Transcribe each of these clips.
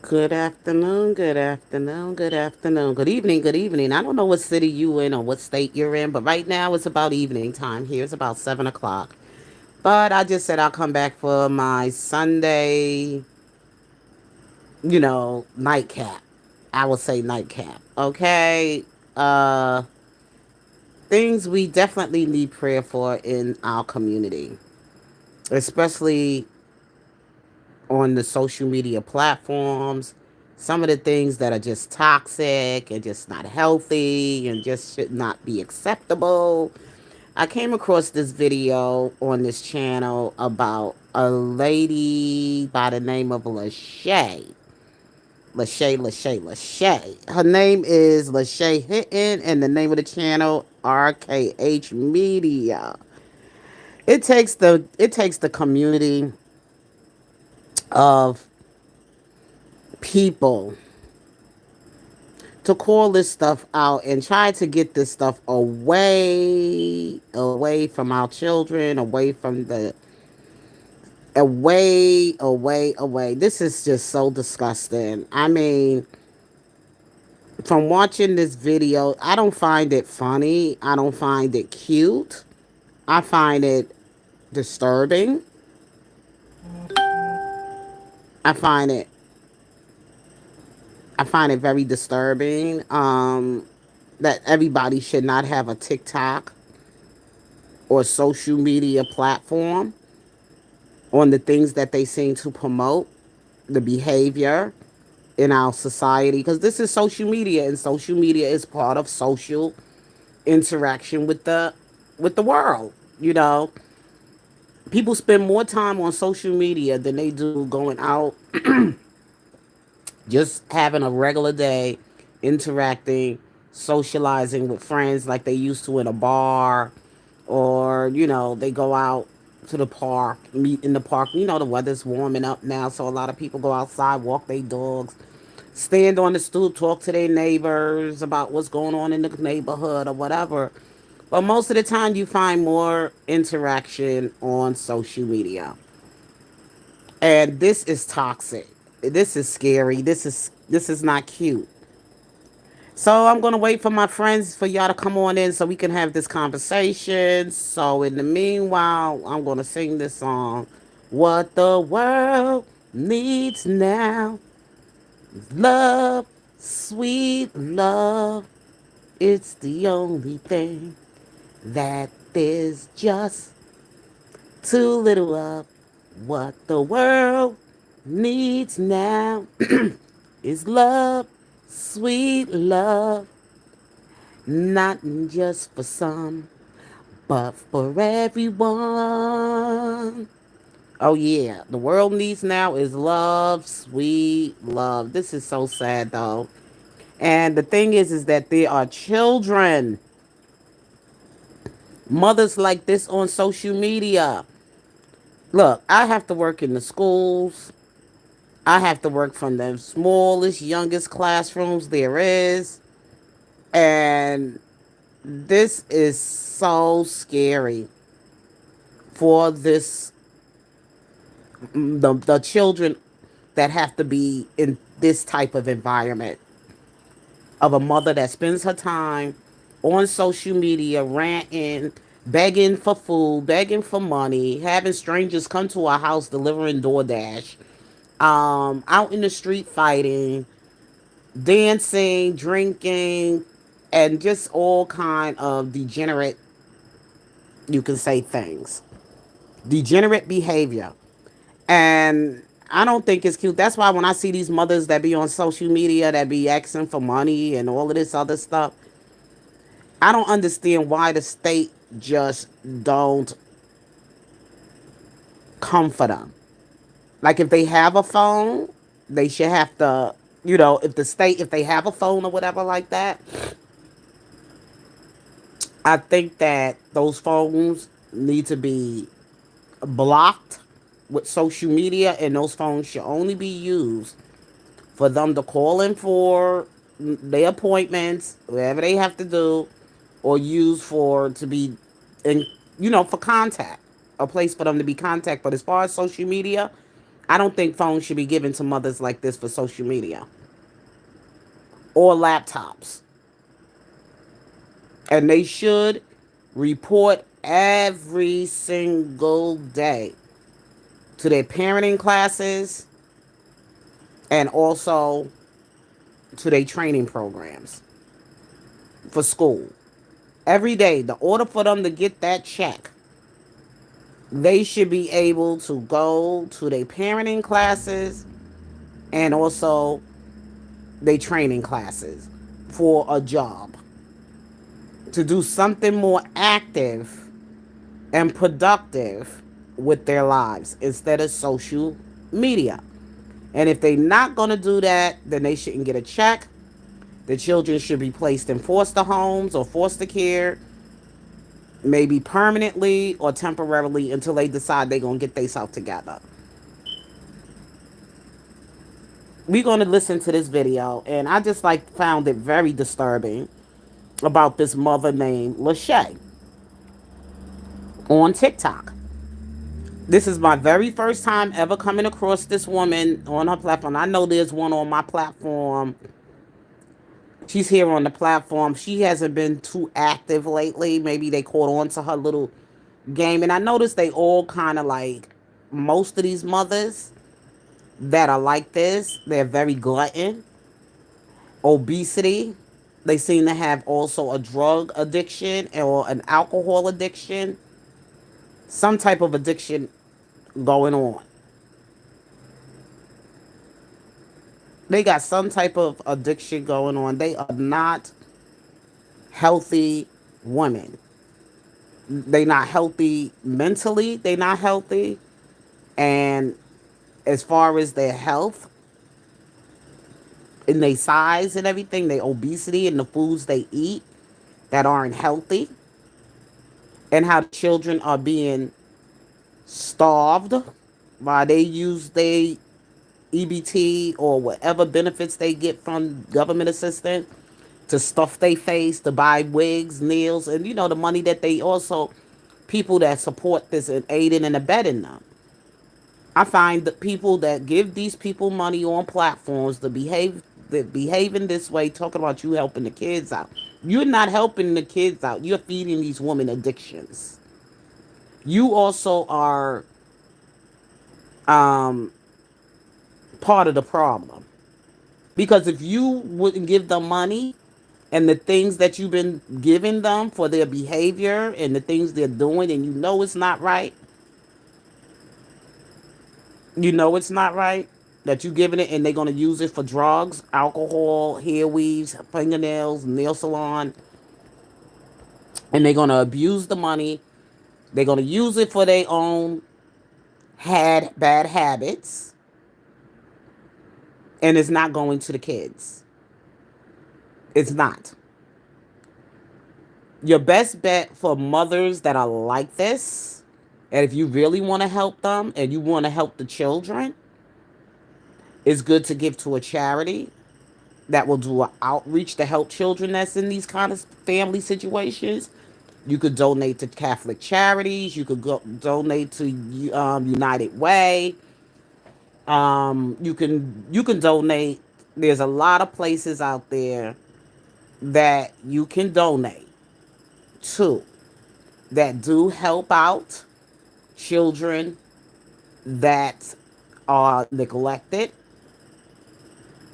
Good afternoon, good afternoon, good afternoon, good evening, good evening. I don't know what city you in or what state you're in, but right now it's about evening time. Here it's about 7 o'clock. But I just said I'll come back for my Sunday, nightcap. I will say nightcap. Okay. Uh Things we definitely need prayer for in our community, especially on the social media platforms. Some of the things that are just toxic and just not healthy and just should not be acceptable. I came across this video on this channel about a lady by the name of Lachey. Lachey. Her name is Lachey Hinton, and the name of the channel RKH Media. It takes the community of people to call this stuff out and try to get this stuff away from our children, away. This is just so disgusting. I mean, from watching this video, I don't find it funny. I don't find it cute. I find it disturbing. I find it I find it very disturbing. That everybody should not have a TikTok or social media platform on the things that they seem to promote, the behavior in our society, because this is social media, and social media is part of social interaction with the world. You know, people spend more time on social media than they do going out, just having a regular day, interacting, socializing with friends like they used to in a bar, or they go out to the park, meet in the park. The weather's warming up now, so a lot of people go outside, walk their dogs, stand on the stoop, talk to their neighbors about what's going on in the neighborhood or whatever. But most of the time, you find more interaction on social media, and this is toxic. This is scary. This is not cute. So I'm gonna wait for my friends for y'all to come on in so we can have this conversation. So in the meanwhile, I'm gonna sing this song. What the world needs now is love, sweet love. It's the only thing that is just too little of. What the world needs now is love, sweet love. Not just for some, but for everyone. Oh, yeah. The world needs now is love, sweet love. This is so sad, though. And the thing is that there are children, mothers like this on social media. Look, I have to work in the schools. I have to work from the smallest, youngest classrooms there is. And this is so scary for the children that have to be in this type of environment, of a mother that spends her time on social media ranting, begging for food, begging for money, having strangers come to our house delivering DoorDash, out in the street fighting, dancing, drinking, and just all kind of degenerate, you can say, things, degenerate behavior. And I don't think it's cute. That's why when I see these mothers that be on social media that be asking for money and all of this other stuff, I don't understand why the state just don't come for them. Like, if they have a phone, they should have to, if they have a phone or whatever like that, I think that those phones need to be blocked with social media, and those phones should only be used for them to call in for their appointments, whatever they have to do, or use for to be in, for contact. a place for them to be contact. But as far as social media, I don't think phones should be given to mothers like this for social media or laptops. And they should report every single day to their parenting classes and also to their training programs for school. Every day, the order for them to get that check, they should be able to go to their parenting classes and also their training classes for a job to do something more active and productive with their lives instead of social media. And if they're not going to do that, then they shouldn't get a check. The children should be placed in foster homes or foster care, maybe permanently or temporarily until they decide they're going to get themselves together. We're going to listen to this video, and I just like found it very disturbing about this mother named Lachey on TikTok. This is my very first time ever coming across this woman on her platform. I know there's one on my platform. She's here on the platform. She hasn't been too active lately. Maybe they caught on to her little game. And I noticed they all kind of like, most of these mothers that are like this, they're very glutton, obesity. They seem to have also a drug addiction or an alcohol addiction, some type of addiction going on. They got some type of addiction going on. They are not healthy women. They not healthy mentally. They not healthy. And as far as their health and their size and everything, their obesity and the foods they eat that aren't healthy, and how the children are being starved while they use their EBT or whatever benefits they get from government assistance to stuff their face, to buy wigs, nails, and the money that they also, people that support this and aiding and abetting them. I find that people that give these people money on platforms to behave, that behaving this way, talking about you helping the kids out. You're not helping the kids out. You're feeding these women addictions. You also are um, part of the problem. Because if you wouldn't give them money and the things that you've been giving them for their behavior and the things they're doing, and it's not right, it's not right, that you giving it and they're going to use it for drugs, alcohol, hair weaves, fingernails, nail salon, and they're going to abuse the money. They're going to use it for their own had bad habits, and it's not going to the kids. It's not. Your best bet for mothers that are like this, and if you really want to help them and you want to help the children, it's good to give to a charity that will do an outreach to help children that's in these kind of family situations. You could donate to Catholic charities. You could donate to United Way. You can donate. There's a lot of places out there that you can donate to that do help out children that are neglected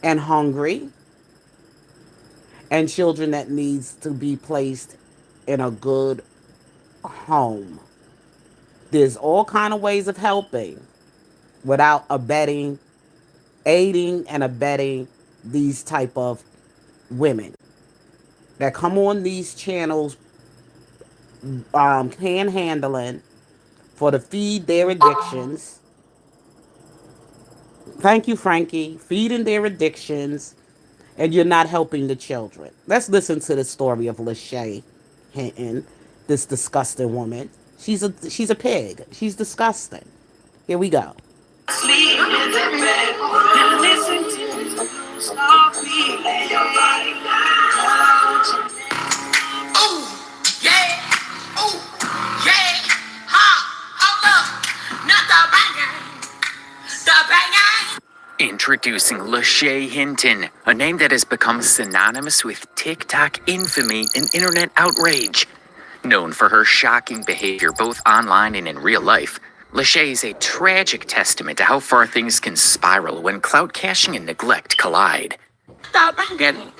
and hungry, and children that needs to be placed in a good home. There's all kind of ways of helping without aiding and abetting these type of women that come on these channels, panhandling for to feed their addictions. Thank you, Frankie. Feeding their addictions, and you're not helping the children. Let's listen to the story of Lachey Hinton, this disgusting woman. She's a pig. She's disgusting. Here we go. Sleep in the bed and listen to softly lay your body down. Oh, yeah. Oh, yeah. Ha. Introducing Lachey Hinton, a name that has become synonymous with TikTok infamy and internet outrage. Known for her shocking behavior both online and in real life, Lachey is a tragic testament to how far things can spiral when clout caching and neglect collide. Stop banging.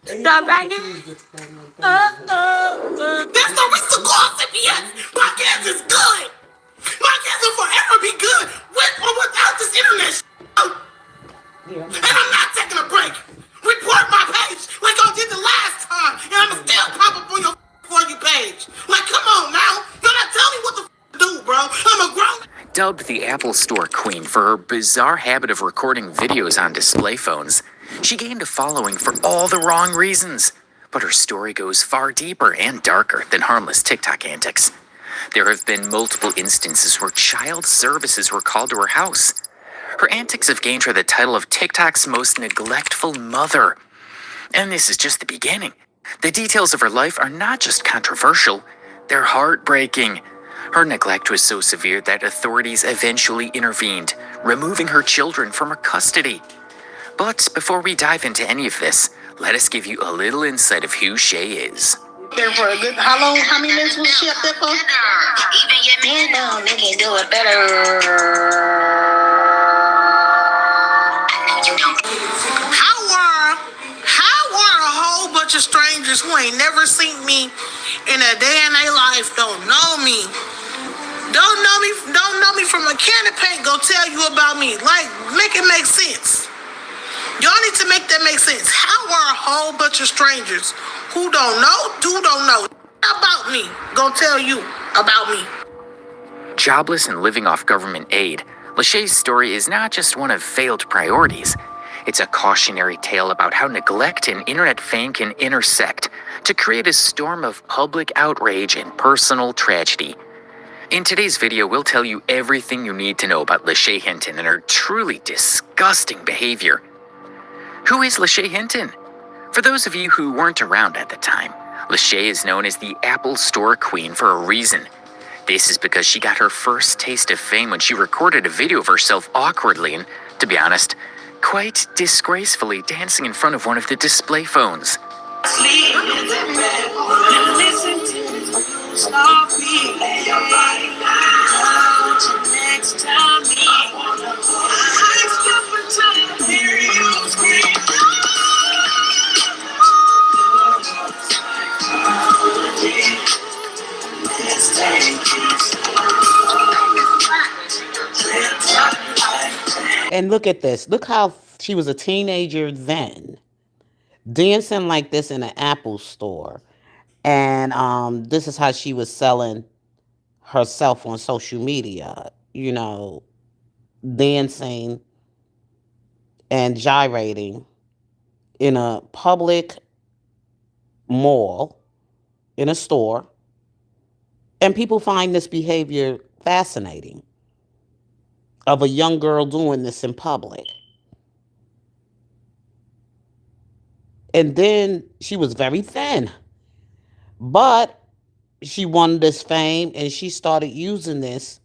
Stop banging. There's no reason to call CPS. Podcast is good. Podcast will forever be good with or without this internet. And I'm not taking a break. Report my page like I did the last time, and I'ma still pop up on your For You page. Like, come on now. You're not telling me what to do, bro. I'm a grown. Dubbed the Apple Store Queen for her bizarre habit of recording videos on display phones, she gained a following for all the wrong reasons. But her story goes far deeper and darker than harmless TikTok antics. There have been multiple instances where child services were called to her house. Her antics have gained her the title of TikTok's most neglectful mother. And this is just the beginning. The details of her life are not just controversial, they're heartbreaking. Her neglect was so severe that authorities eventually intervened, removing her children from her custody. But before we dive into any of this, let us give you a little insight of who Shay is. There for a good, how long, how many minutes was she up there for? Even your man know, they can do it better. How are a whole bunch of strangers who ain't never seen me in a day in their life, don't know me from a can of paint, go tell you about me? Like, make it make sense. Y'all need to make that make sense. How are a whole bunch of strangers who don't know about me gonna tell you about me? Jobless and living off government aid, Lachey's story is not just one of failed priorities. It's a cautionary tale about how neglect and internet fame can intersect to create a storm of public outrage and personal tragedy. In today's video, we'll tell you everything you need to know about Lachey Hinton and her truly disgusting behavior. Who is Lachey Hinton? For those of you who weren't around at the time, Lachey is known as the Apple Store Queen for a reason. This is because she got her first taste of fame when she recorded a video of herself awkwardly and, to be honest, quite disgracefully dancing in front of one of the display phones. And look at this. Look how she was a teenager then, dancing like this in an Apple store. And this is how she was selling herself on social media, dancing and gyrating in a public mall, in a store. And people find this behavior fascinating of a young girl doing this in public. And then she was very thin, but she won this fame and she started using this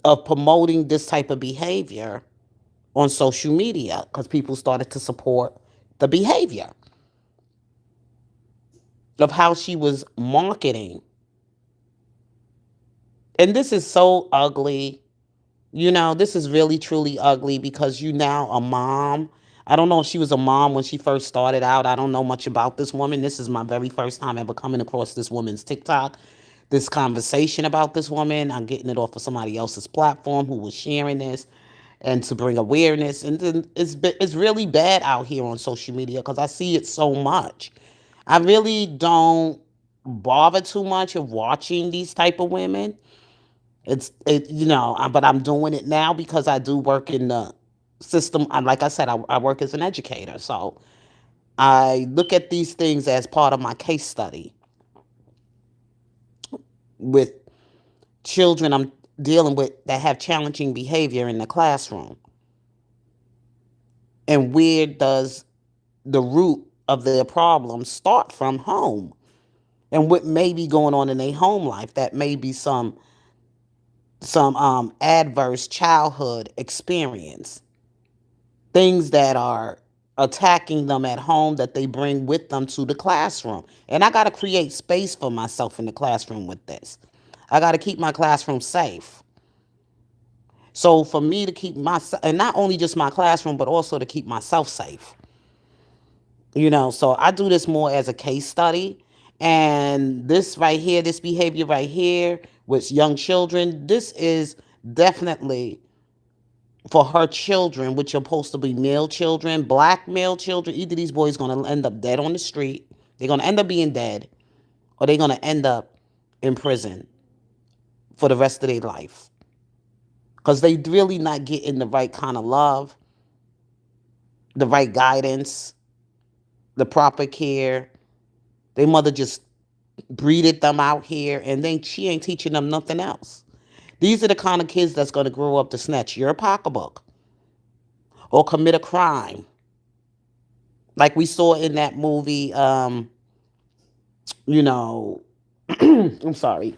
of promoting this type of behavior on social media because people started to support the behavior of how she was marketing. And this is so ugly. This is really, truly ugly because you now a mom. I don't know if she was a mom when she first started out. I don't know much about this woman. This is my very first time ever coming across this woman's TikTok, this conversation about this woman. I'm getting it off of somebody else's platform who was sharing this and to bring awareness. And then it's really bad out here on social media because I see it so much. I really don't bother too much of watching these type of women. But I'm doing it now because I do work in the system. And like I said, I work as an educator. So I look at these things as part of my case study with children I'm dealing with that have challenging behavior in the classroom. And where does the root of their problem start from home? And what may be going on in their home life that may be some adverse childhood experience. things that are attacking them at home that they bring with them to the classroom. And I got to create space for myself in the classroom with this. I got to keep my classroom safe. So for me to keep myself, and not only just my classroom, but also to keep myself safe. So I do this more as a case study. And this right here, this behavior right here with young children, this is definitely for her children, which are supposed to be male children, black male children. Either these boys going to end up dead on the street, they're going to end up being dead, or they're going to end up in prison for the rest of their life. Because they really not getting the right kind of love, the right guidance, the proper care. Their mother just breeded them out here, and then she ain't teaching them nothing else. These are the kind of kids that's going to grow up to snatch your pocketbook or commit a crime. Like we saw in that movie, I'm sorry.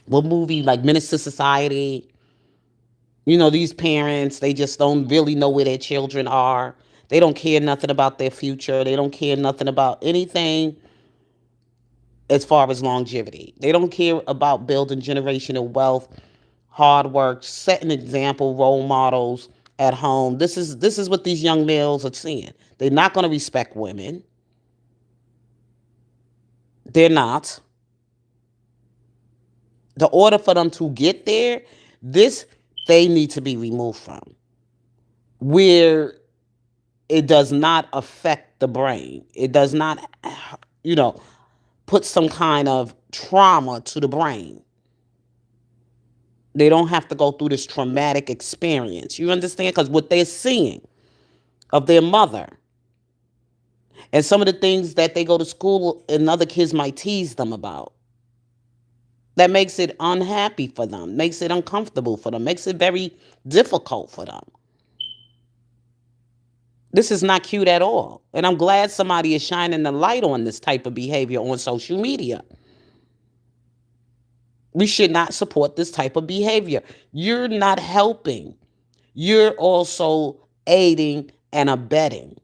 What movie? Like Menace to Society. These parents, they just don't really know where their children are. They don't care nothing about their future. They don't care nothing about anything as far as longevity. They don't care about building generational wealth, hard work, setting example role models at home. This is what these young males are seeing. They're not going to respect women. They're not. The order for them to get there, this they need to be removed from. Where it does not affect the brain. It does not, put some kind of trauma to the brain. They don't have to go through this traumatic experience. You understand? Because what they're seeing of their mother and some of the things that they go to school and other kids might tease them about, that makes it unhappy for them, makes it uncomfortable for them, makes it very difficult for them. This is not cute at all. And I'm glad somebody is shining the light on this type of behavior on social media. We should not support this type of behavior. You're not helping. You're also aiding and abetting.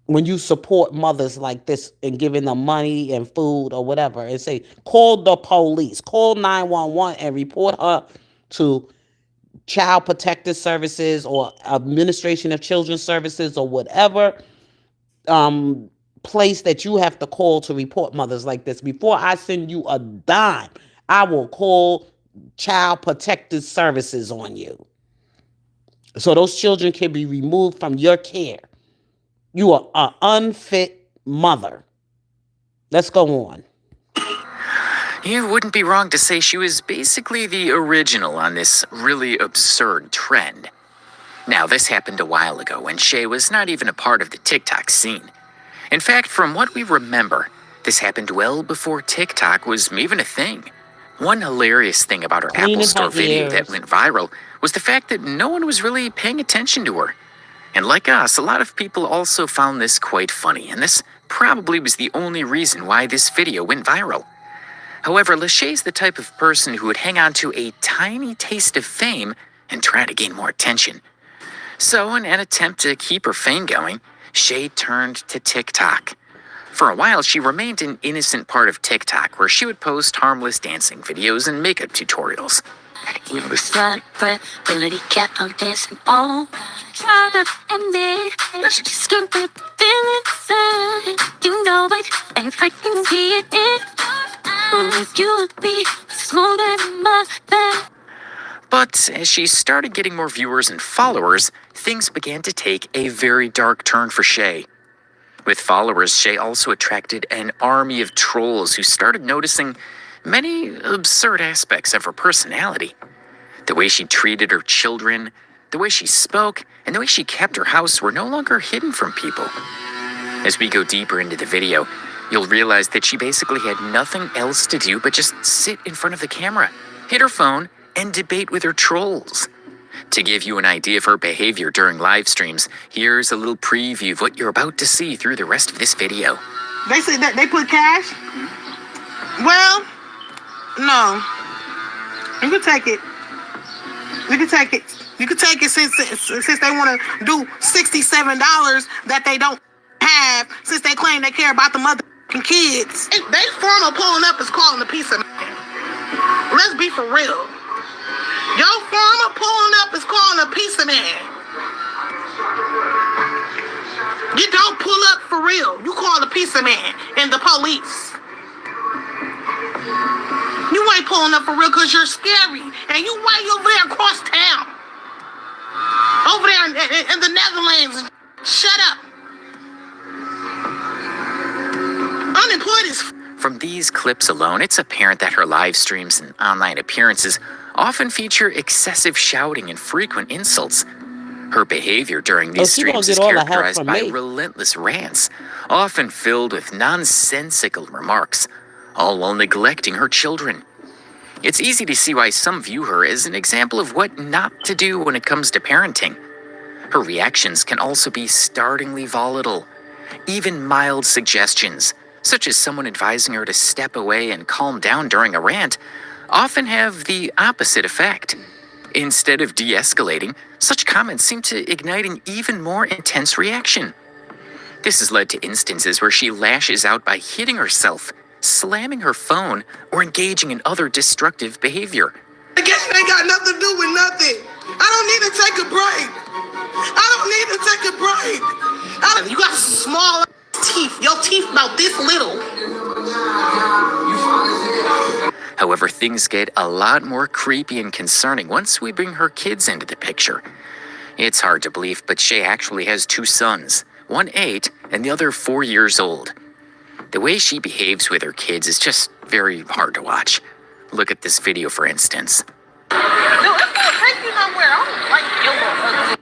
When you support mothers like this and giving them money and food or whatever and say, call the police, call 911 and report her to Child Protective Services or Administration of Children's Services or whatever place that you have to call to report mothers like this. Before I send you a dime, I will call Child Protective Services on you. So those children can be removed from your care. You are an unfit mother. Let's go on. You wouldn't be wrong to say she was basically the original on this really absurd trend. Now, this happened a while ago when Shay was not even a part of the TikTok scene. In fact, from what we remember, this happened well before TikTok was even a thing. One hilarious thing about her Apple Store video that went viral was the fact that no one was really paying attention to her. And like us, a lot of people also found this quite funny, and this probably was the only reason why this video went viral. However, Lachey's the type of person who would hang on to a tiny taste of fame and try to gain more attention. So, in an attempt to keep her fame going, Shay turned to TikTok. For a while, she remained an innocent part of TikTok, where she would post harmless dancing videos and makeup tutorials. You were stuck, but ability kept on dancing all try to admit it. Just can't put the feeling inside. You know it, and if I can see it in your eyes, you would be smoother than my back. But as she started getting more viewers and followers, things began to take a very dark turn for Shay. With followers, Shay also attracted an army of trolls who started noticing many absurd aspects of her personality. The way she treated her children, the way she spoke, and the way she kept her house were no longer hidden from people. As we go deeper into the video, you'll realize that she basically had nothing else to do but just sit in front of the camera, hit her phone, and debate with her trolls. To give you an idea of her behavior during live streams, here's a little preview of what you're about to see through the rest of this video. They say that they put cash? Well, no. You can take it. You can take it. You can take it since they want to do $67 that they don't have, since they claim they care about the motherfucking kids. They former pulling up is calling a piece of man. Let's be for real. Your former pulling up is calling a piece of man. You don't pull up for real. You call a piece of man and the police. You ain't pulling up for real because you're scary. And you way over there across town. Over there in the Netherlands. Shut up. Unemployed is... From these clips alone, it's apparent that her live streams and online appearances often feature excessive shouting and frequent insults. Her behavior during these streams is characterized by relentless rants, often filled with nonsensical remarks, all while neglecting her children. It's easy to see why some view her as an example of what not to do when it comes to parenting. Her reactions can also be startlingly volatile. Even mild suggestions, such as someone advising her to step away and calm down during a rant, often have the opposite effect. Instead of de-escalating, such comments seem to ignite an even more intense reaction. This has led to instances where she lashes out by hitting herself, slamming her phone, or engaging in other destructive behavior. I guess it ain't got nothing to do with nothing. I don't need to take a break. You got small teeth. Your teeth about this little. However, things get a lot more creepy and concerning once we bring her kids into the picture. It's hard to believe, but Shay actually has 2 sons, one 8 and the other 4 years old. The way she behaves with her kids is just very hard to watch. Look at this video, for instance. Dude, it's gonna take you somewhere. I don't like your ugly.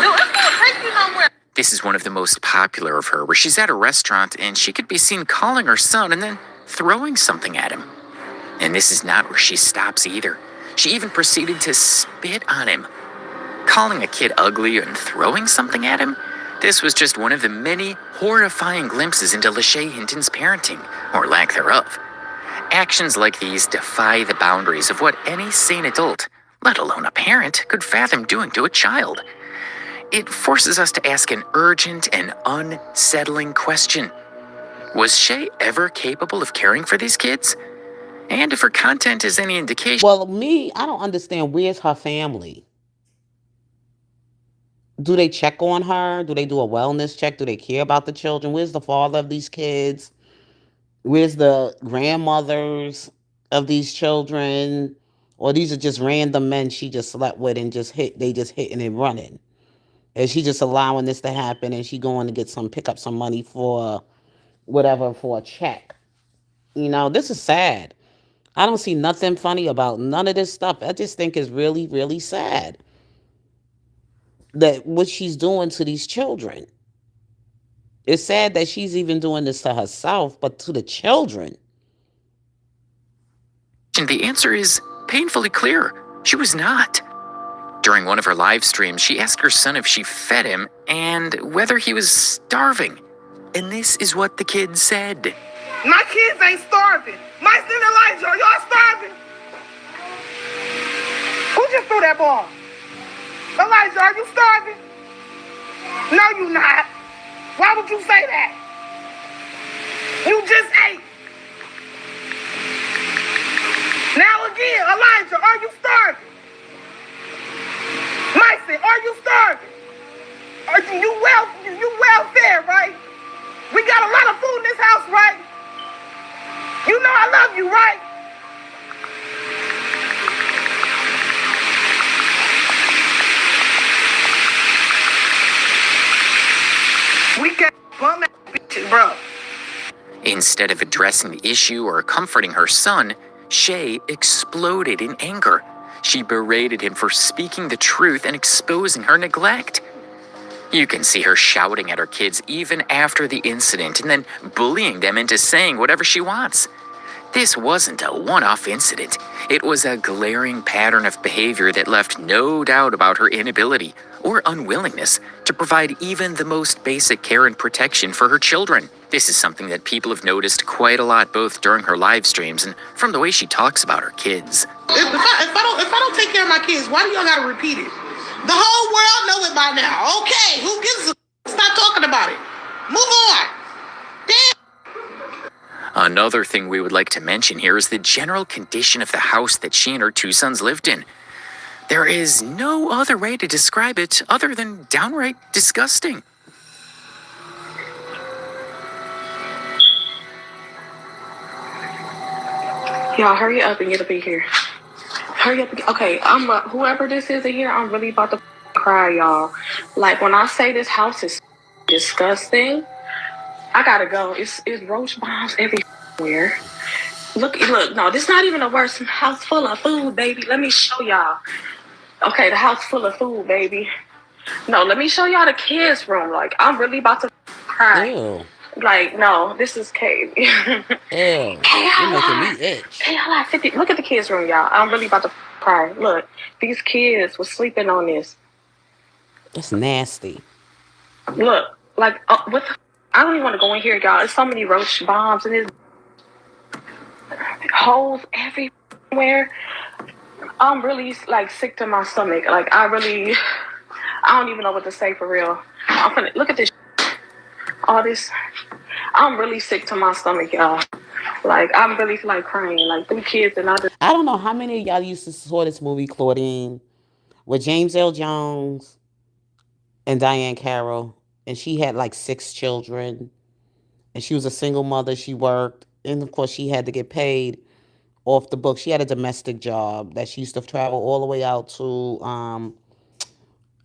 Dude, it's gonna take you somewhere. This is one of the most popular of her, where she's at a restaurant and she could be seen calling her son and then throwing something at him. And this is not where she stops either. She even proceeded to spit on him. Calling a kid ugly and throwing something at him? This was just one of the many horrifying glimpses into Lachey Hinton's parenting, or lack thereof. Actions like these defy the boundaries of what any sane adult, let alone a parent, could fathom doing to a child. It forces us to ask an urgent and unsettling question. Was Shay ever capable of caring for these kids? And if her content is any indication... Well, I don't understand. Where's her family? Do they check on her? Do they do a wellness check? Do they care about the children? Where's the father of these kids? Where's the grandmothers of these children? Or these are just random men she just slept with and they just hitting and running? Is she just allowing this to happen and she going to pick up some money for whatever, for a check? You know, this is sad. I don't see nothing funny about none of this stuff. I just think it's really, really sad that what she's doing to these children. It's sad that she's even doing this to herself, but to the children. And the answer is painfully clear. She was not. During one of her live streams, she asked her son if she fed him and whether he was starving. And this is what the kid said. My kids ain't starving. My son Elijah, are y'all starving? Who just threw that ball? Elijah, are you starving? No, you not. Why would you say that? You just ate. Now again, Elijah, are you starving? Myson, are you starving? Are you well fed, right? We got a lot of food in this house, right? You know I love you, right? We got bum ass bitches, bro. Instead of addressing the issue or comforting her son, Shay exploded in anger. She berated him for speaking the truth and exposing her neglect. You can see her shouting at her kids even after the incident and then bullying them into saying whatever she wants. This wasn't a one-off incident. It was a glaring pattern of behavior that left no doubt about her inability or unwillingness to provide even the most basic care and protection for her children. This is something that people have noticed quite a lot both during her live streams and from the way she talks about her kids. If I don't take care of my kids, why do y'all gotta repeat it? The whole world know it by now. Okay, who gives a stop talking about it? Move on. Damn. Another thing we would like to mention here is the general condition of the house that she and her two sons lived in. There is no other way to describe it other than downright disgusting. Y'all, hurry up and get up in here. Hurry up. Okay, whoever this is in here, I'm really about to cry, y'all. Like, when I say this house is disgusting, I gotta go. It's roach bombs everywhere. Look, no, this is not even the worst house full of food, baby. Let me show y'all. Okay, the house full of food, baby. No, let me show y'all the kids' room. Like, I'm really about to cry. Ew. Like, no, this is cave. Ew. You're making me itch. Look at the kids' room, y'all. I'm really about to cry. Look, these kids were sleeping on this. It's nasty. Look, like, what the... I don't even want to go in here, y'all. There's so many roach bombs and there's holes everywhere. I'm really, like, sick to my stomach. Like, I don't even know what to say for real. Look at this. All this. I'm really sick to my stomach, y'all. Like, I'm really, like, crying. Like, them kids and I don't know how many of y'all used to saw this movie, Claudine, with James L. Jones and Diane Carroll. And she had, like, 6 children. And she was a single mother. She worked. And, of course, she had to get paid off the book. She had a domestic job that she used to travel all the way out to...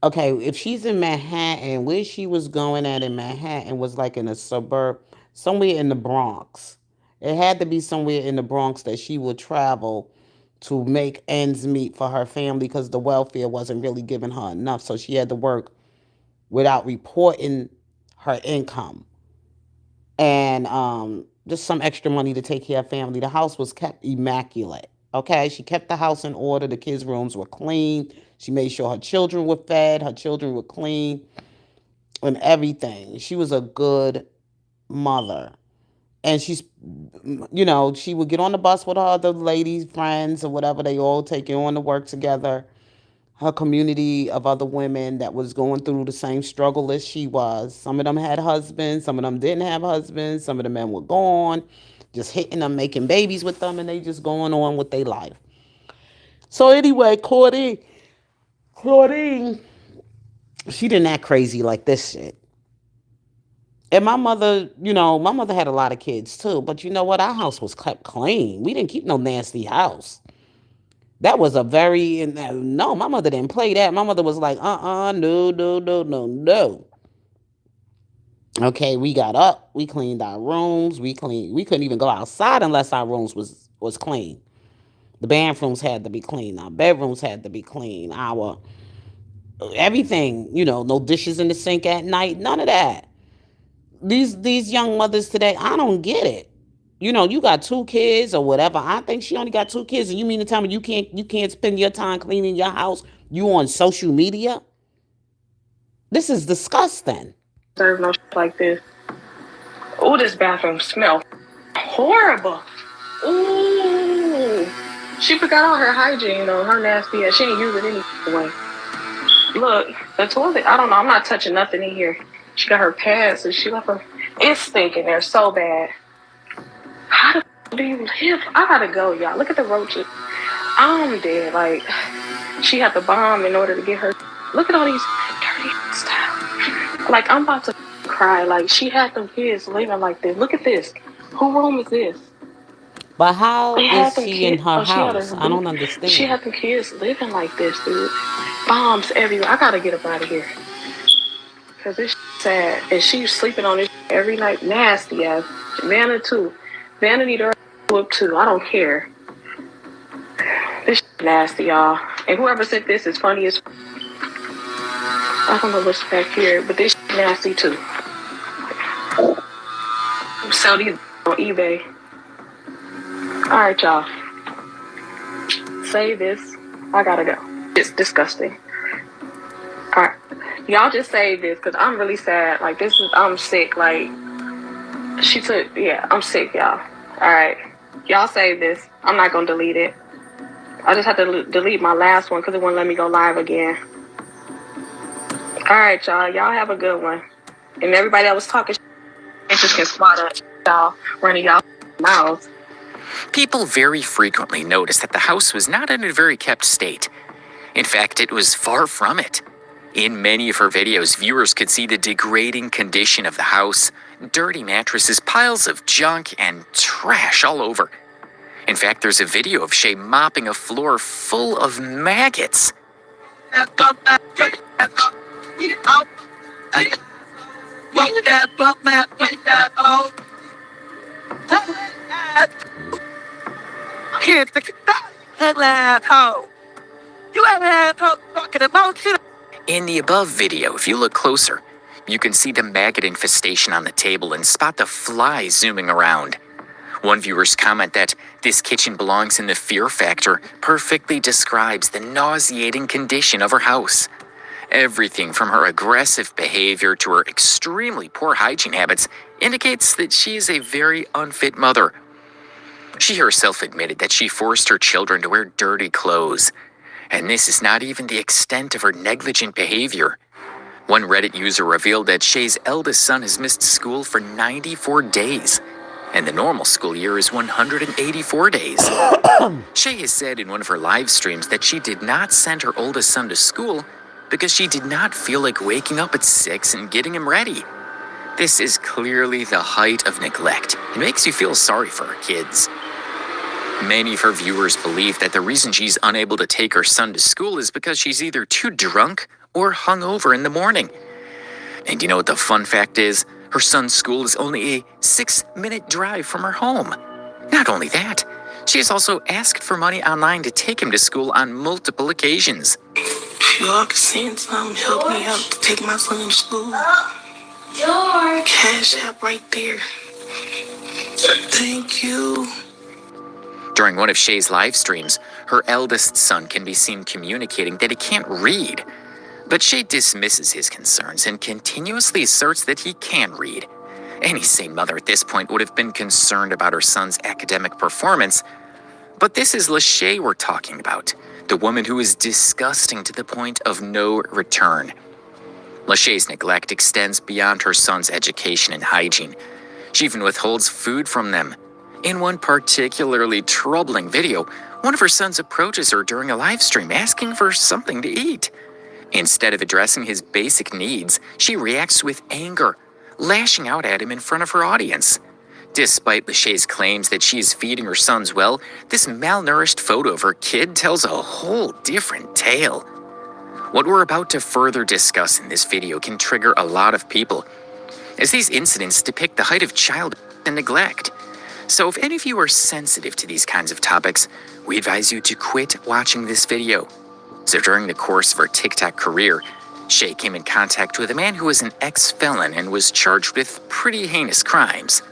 Okay, if she's in Manhattan, where she was going at in Manhattan was like in a suburb, somewhere in the Bronx. It had to be somewhere in the Bronx that she would travel to make ends meet for her family because the welfare wasn't really giving her enough. So she had to work without reporting her income. And just some extra money to take care of family. The house was kept immaculate. Okay, she kept the house in order. The kids' rooms were clean. She made sure her children were fed. Her children were clean and everything. She was a good mother. And she's, she would get on the bus with her other ladies, friends, or whatever. They all taking on to work together. Her community of other women that was going through the same struggle as she was. Some of them had husbands. Some of them didn't have husbands. Some of the men were gone, just hitting them, making babies with them, and they just going on with their life. So anyway, Claudine, she didn't act crazy like this shit. And my mother had a lot of kids too. But you know what? Our house was kept clean. We didn't keep no nasty house. That was no, my mother didn't play that. My mother was like, no. Okay, we got up. We cleaned our rooms. We couldn't even go outside unless our rooms was clean. The bathrooms had to be clean. Our bedrooms had to be clean. Our everything, no dishes in the sink at night. None of that. These young mothers today, I don't get it. You got 2 kids or whatever. I think she only got 2 kids, and you mean to tell me you can't spend your time cleaning your house? You on social media? This is disgusting. Serve no shit like this. Oh, this bathroom smell horrible. Ooh, she forgot all her hygiene though. Her nasty ass. She ain't use it anyway. Look, the toilet. I don't know. I'm not touching nothing in here. She got her pads and she left her. It's stinking there so bad. How the do you live? I gotta go, y'all. Look at the roaches. I'm dead. Like, she had the bomb in order to get her. Look at all these dirty stuff. Like, I'm about to cry. Like, she had them kids living like this. Look at this. Who room is this? But how is she in her house? I don't understand. She had them kids living like this, dude. Bombs everywhere. I gotta get up out of here. Because this sad. And she's sleeping on this every night. Nasty ass. Vanna too. Vanna need her up too. I don't care. This nasty, y'all. And whoever said this is funny as I don't know what's back here, but this nasty too. Sell these on eBay. Alright, y'all. Say this. I gotta go. It's disgusting. Alright. Y'all just say this because I'm really sad. Like, I'm sick. Like, I'm sick, y'all. All right. Y'all save this. I'm not going to delete it. I just had to delete my last one because it wouldn't let me go live again. All right, y'all. Y'all have a good one. And everybody that was talking just can swat at y'all running y'all mouths. People very frequently noticed that the house was not in a very kept state. In fact, it was far from it. In many of her videos, viewers could see the degrading condition of the house, dirty mattresses, piles of junk, and trash all over. In fact, there's a video of Shay mopping a floor full of maggots. In the above video, if you look closer, you can see the maggot infestation on the table and spot the flies zooming around. One viewer's comment that this kitchen belongs in the Fear Factor perfectly describes the nauseating condition of her house. Everything from her aggressive behavior to her extremely poor hygiene habits indicates that she is a very unfit mother. She herself admitted that she forced her children to wear dirty clothes. And this is not even the extent of her negligent behavior. One Reddit user revealed that Shay's eldest son has missed school for 94 days, and the normal school year is 184 days. Shay has said in one of her live streams that she did not send her oldest son to school because she did not feel like waking up at 6 and getting him ready. This is clearly the height of neglect. It makes you feel sorry for her kids. Many of her viewers believe that the reason she's unable to take her son to school is because she's either too drunk or hungover in the morning. And you know what the fun fact is? Her son's school is only a 6-minute drive from her home. Not only that, she has also asked for money online to take him to school on multiple occasions. Y'all can send some, help me out to take my son to school. Cash app right there. Thank you. During one of Shay's live streams, her eldest son can be seen communicating that he can't read. But Shay dismisses his concerns and continuously asserts that he can read. Any sane mother at this point would have been concerned about her son's academic performance. But this is Lachey we're talking about, the woman who is disgusting to the point of no return. Lachey's neglect extends beyond her son's education and hygiene. She even withholds food from them. In one particularly troubling video, one of her sons approaches her during a live stream asking for something to eat. Instead of addressing his basic needs, she reacts with anger, lashing out at him in front of her audience. Despite Lachey's claims that she is feeding her sons well, this malnourished photo of her kid tells a whole different tale. What we're about to further discuss in this video can trigger a lot of people, as these incidents depict the height of child and neglect. So if any of you are sensitive to these kinds of topics, we advise you to quit watching this video. So during the course of her TikTok career, Shay came in contact with a man who was an ex-felon and was charged with pretty heinous crimes.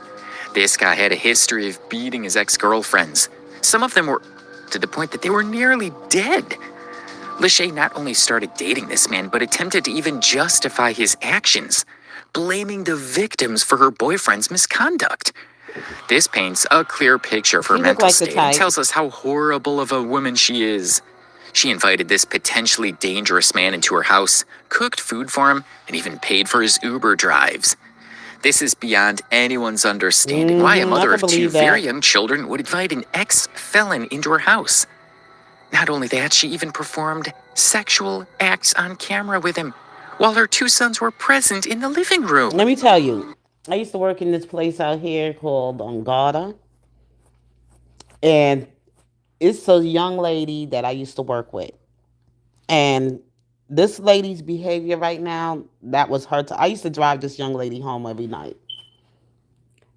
This guy had a history of beating his ex-girlfriends. Some of them were to the point that they were nearly dead. Lachey not only started dating this man, but attempted to even justify his actions, blaming the victims for her boyfriend's misconduct. This paints a clear picture of her mental state and tells us how horrible of a woman she is. She invited this potentially dangerous man into her house, cooked food for him, and even paid for his Uber drives. This is beyond anyone's understanding why a mother of two very young children would invite an ex-felon into her house. Not only that, she even performed sexual acts on camera with him while her two sons were present in the living room. Let me tell you, I used to work in this place out here called Garda. And it's a young lady that I used to work with. And this lady's behavior right now, that was her. I used to drive this young lady home every night.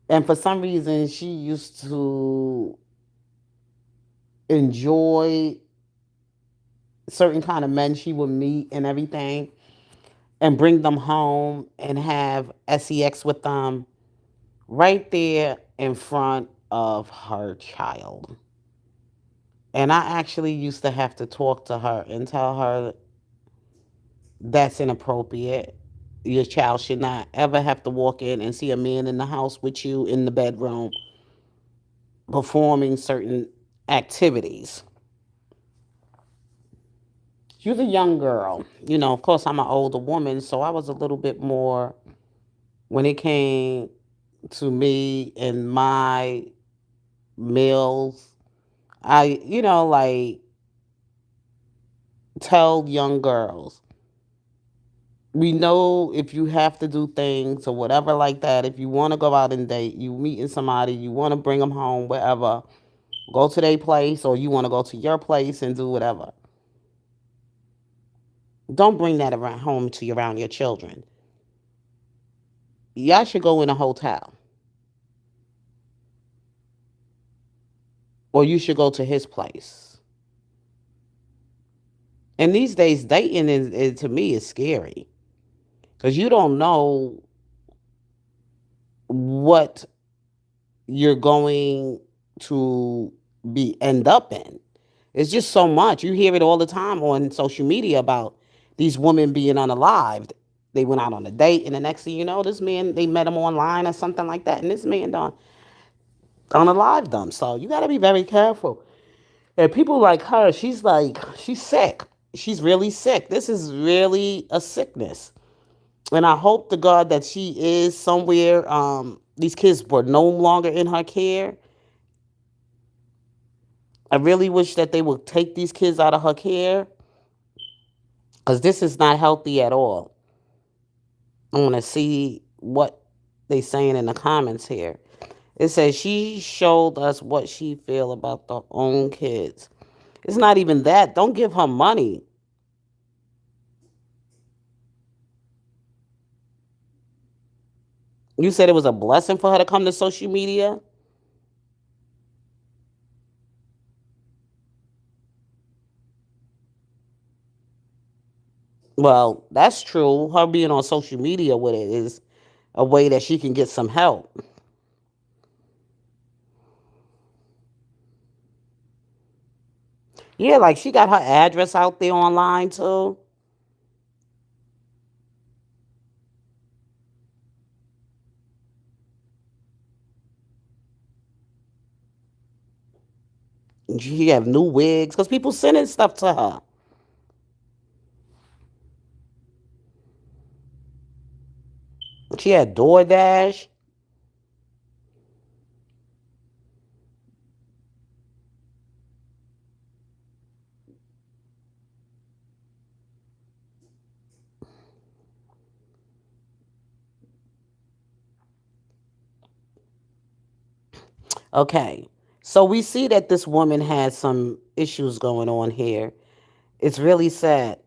And for some reason, she used to enjoy certain kind of men she would meet and everything, and bring them home and have sex with them right there in front of her child. And I actually used to have to talk to her and tell her, That's inappropriate. Your child should not ever have to walk in and see a man in the house with you in the bedroom performing certain activities. You're the young girl. Of course, I'm an older woman, so I was a little bit more when it came to me and my meals. Like tell young girls, we know if you have to do things or whatever like that, if you want to go out and date, you meeting somebody, you want to bring them home, wherever, go to their place or you want to go to your place and do whatever. Don't bring that around home around your children. Y'all should go in a hotel or you should go to his place. And these days, dating to me is scary because you don't know what you're going to be end up in. It's just so much. You hear it all the time on social media about these women being unalived. They went out on a date, and the next thing you know, this man, they met him online or something like that, and this man done unalived them. So you got to be very careful. And people like her, she's sick. She's really sick. This is really a sickness. And I hope to God that she is somewhere. These kids were no longer in her care. I really wish that they would take these kids out of her care because this is not healthy at all. I want to see what they saying in the comments here. It says she showed us what she feel about their own kids. It's not even that. Don't give her money. You said it was a blessing for her to come to social media? Well, that's true. Her being on social media with it is a way that she can get some help. Yeah, like she got her address out there online too. She have new wigs because people sending stuff to her. She had DoorDash. Okay. So we see that this woman has some issues going on here. It's really sad.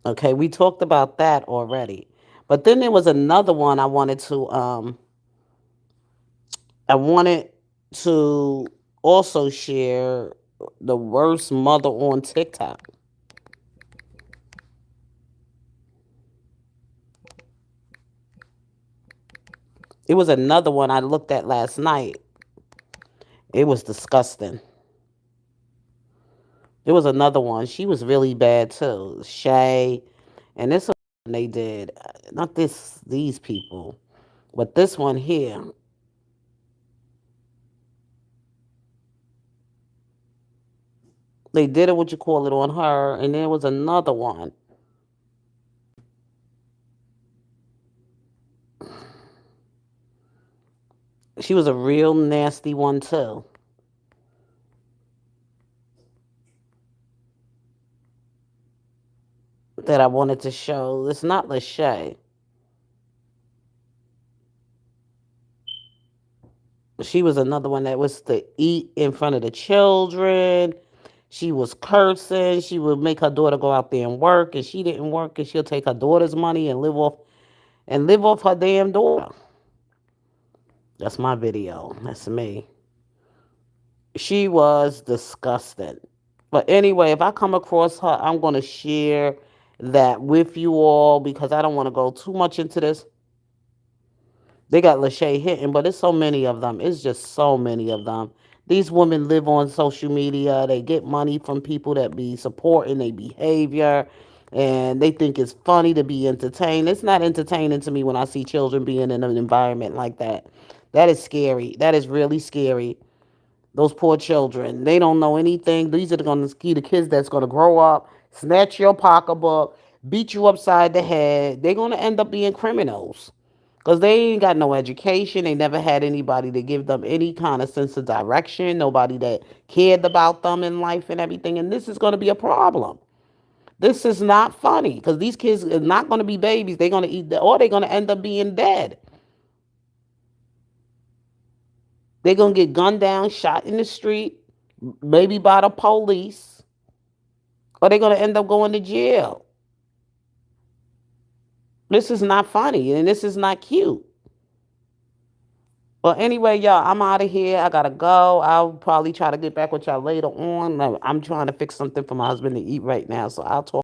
Okay, we talked about that already. But then there was another one I wanted to also share the worst mother on TikTok. It was another one I looked at last night. It was disgusting. There was another one. She was really bad too. Shay. And this one they did. Not these people. But this one here. They did it what you call it on her. And there was another one. She was a real nasty one too. That I wanted to show. It's not Lachey. She was another one that was to eat in front of the children. She was cursing. She would make her daughter go out there and work, and she didn't work, and she'll take her daughter's money and live off her damn daughter. That's my video. That's me. She was disgusting. But anyway, if I come across her, I'm gonna share that with you all because I don't want to go too much into this. They got Lachey hitting, but it's so many of them. It's just so many of them These women live on social media. They get money from people that be supporting their behavior, and they think it's funny to be entertained. It's not entertaining to me when I see children being in an environment like that. That is scary. That is really scary. Those poor children. They don't know anything. These are going to be the kids that's going to grow up, snatch your pocketbook, beat you upside the head. They're going to end up being criminals because they ain't got no education. They never had anybody to give them any kind of sense of direction, nobody that cared about them in life and everything. And this is going to be a problem. This is not funny because these kids are not going to be babies. They're going to eat, or they're going to end up being dead. They're going to get gunned down, shot in the street, maybe by the police, or they're going to end up going to jail. This is not funny and this is not cute. Well, anyway, y'all, I'm out of here. I gotta go. I'll probably try to get back with y'all later on. I'm trying to fix something for my husband to eat right now, so I'll talk.